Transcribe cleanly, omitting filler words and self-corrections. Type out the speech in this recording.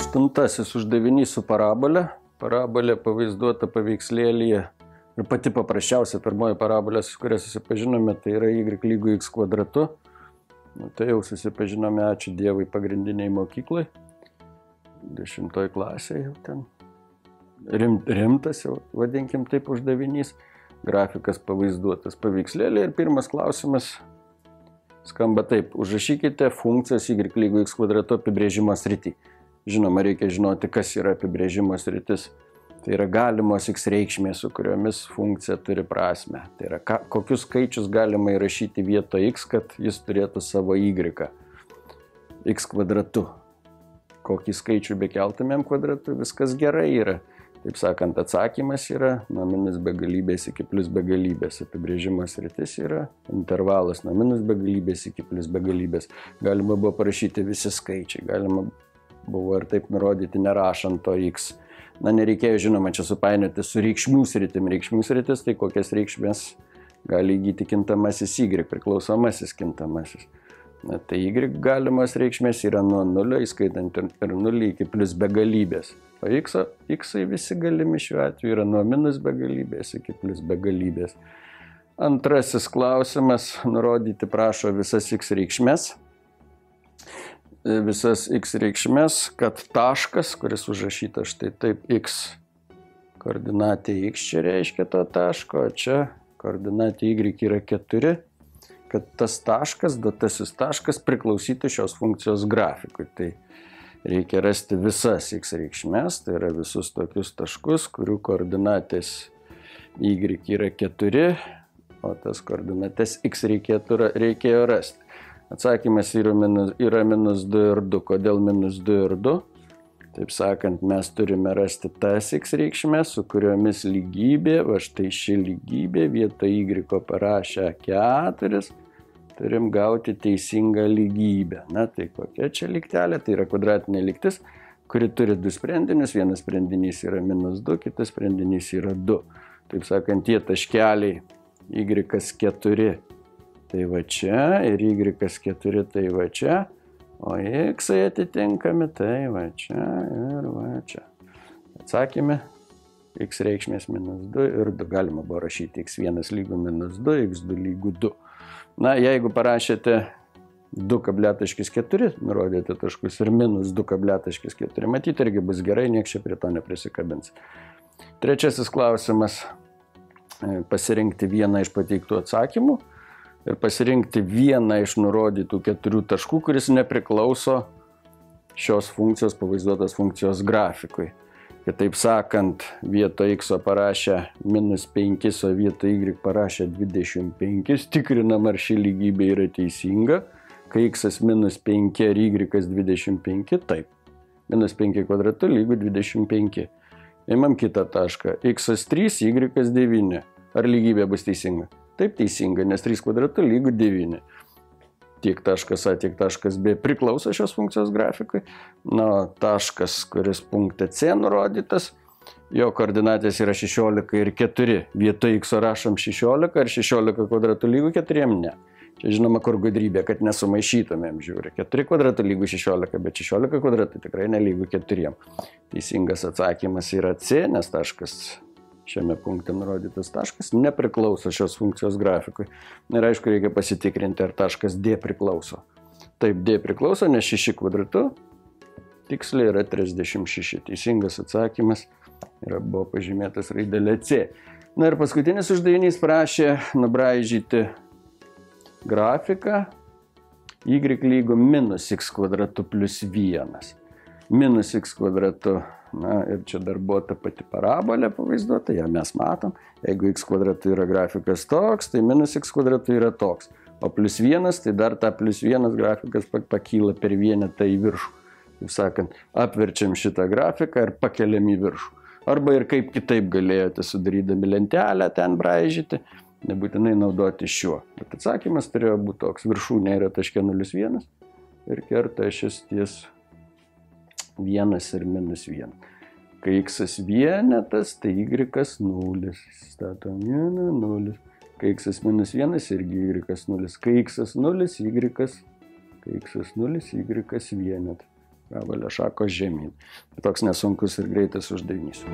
Aštuntasis uždavinys su parabolė. Parabolė pavaizduota paveikslėlyje ir pati paprasčiausia pirmoji parabolė, su kuria susipažinome, tai yra y lygu x kvadratu. Tai jau susipažinome, ačiū Dievui, pagrindiniai mokyklai. 10 klasėje jau ten. Rimtas jau, vadinkim taip, uždavinys. Grafikas pavaizduotas paveikslėlyje ir pirmas klausimas skamba taip. Užrašykite funkcijos y lygu x kvadratu apibrėžimo sritį. Žinoma, reikia žinoti, kas yra apibrėžimo sritis. Tai yra galimos x reikšmės, su kuriomis funkcija turi prasmę. Tai yra, kokius skaičius galima įrašyti vietoj x, kad jis turėtų savo y. X kvadratu. Kokį skaičių bekeltumėm kvadratu, viskas gerai yra. Taip sakant, atsakymas yra nuo minus begalybės iki plus begalybės. Apibrėžimo sritis yra intervalas nuo minus begalybės iki plus begalybės. Galima buvo parašyti visi skaičiai. Galima buvo ir taip nurodyti, nerašant to x. Na, nereikėjo, žinoma, čia supainioti su reikšmių sritim. Reikšmių sritis, tai kokias reikšmės gali įgyti kintamasis y, priklausomasis kintamasis. Na, tai y galimos reikšmės yra nuo 0, įskaitant ir 0 iki plus begalybės. O x visi galimi šiuo atveju yra nuo minus begalybės iki plus begalybės. Antrasis klausimas, nurodyti prašo visas x reikšmės. Visas x reikšmės, kad taškas, kuris užrašytas štai taip, x koordinatė x čia reiškia to taško, o čia koordinatė y yra 4, kad tas taškas, duotasis taškas priklausytų šios funkcijos grafikui. Tai reikia rasti visas x reikšmės, tai yra visus tokius taškus, kurių koordinatės y yra 4, o tas koordinatės x reikėjo rasti. Atsakymas yra minus 2 ir 2. Kodėl minus 2 ir 2? Taip sakant, mes turime rasti tas x reikšmės, su kuriomis lygybė, va štai ši lygybė, vietoj y parašę 4, turim gauti teisingą lygybę. Na, tai kokia čia lygtelė? Tai yra kvadratinė lygtis, kuri turi du sprendinius. Vienas sprendinys yra minus 2, kitas sprendinys yra 2. Taip sakant, tie taškeliai y4. Tai va čia ir y4 tai va čia, o x atitinkami tai va čia ir va čia. Atsakymė, x reikšmės minus 2 ir 2. Galima buvo rašyti x1 lygu minus 2, x2 lygu 2. Na, jeigu parašėte 2,4, nurodėte taškus ir minus 2,4, matyti irgi bus gerai, nieks čia prie to neprisikabins. Trečiasis klausimas, pasirinkti vieną iš pateiktų atsakymų. Ir pasirinkti vieną iš nurodytų 4 taškų, kuris nepriklauso šios funkcijos, pavaizduotos funkcijos grafikui. Kitaip sakant, vietoj x parašę minus 5, o vietoj y parašę 25, tikrinam, ar ši lygybė yra teisinga. Kai x minus 5 ir y 25, taip. Minus 5 kvadratu lygu 25. Imam kitą tašką. X 3, y 9. Ar lygybė bus teisinga? Taip teisinga, nes 3 kvadratu lygu 9. Tiek taškas A, tiek taškas B priklauso šios funkcijos grafikui. Na, taškas, kuris punkte C nurodytas, jo koordinatės yra 16 ir 4. Vietoj x rašom 16 ir 16 kvadratu lygu 4, ne. Čia žinoma, kur gudrybė, kad nesumaišytumėm, žiūri. 4 kvadratu lygu 16, bet 16 kvadratu tikrai nelygu 4. Teisingas atsakymas yra C, nes taškas šiame punkte nurodytas taškas nepriklauso šios funkcijos grafikui. Ir aišku, reikia pasitikrinti, ar taškas D priklauso. Taip, D priklauso, nes 6 kvadratu tiksliai yra 36. Teisingas atsakymas buvo pažymėtas raidelė C. Na ir paskutinis uždavinys prašė nubraižyti grafiką y lygu minus x kvadratu plus 1. Minus x kvadratu. Na, ir čia dar buvo ta pati parabolė pavaizduota, ją mes matom. Jeigu x kvadratu yra grafikas toks, tai minus x kvadratu yra toks. O plus 1, tai dar tą plus 1 grafikas pakyla per vienetą į viršų. Taip sakant, apverčiam šitą grafiką ir pakeliam į viršų. Arba ir kaip kitaip galėjote, sudarydami lentelę ten braižyti, nebūtinai naudoti šiuo. Bet atsakymas turėjo būti toks. Viršūnė yra taške 0,1 ir kerta šis ties 1 ir minus 1. Kai x vienetas, tai y 0. Statom 1, 0. Kai x minus 1, irgi y 0. Kai x 0, y vienetas. gabalio šakos žemyn. Toks nesunkus ir greitas uždavinys.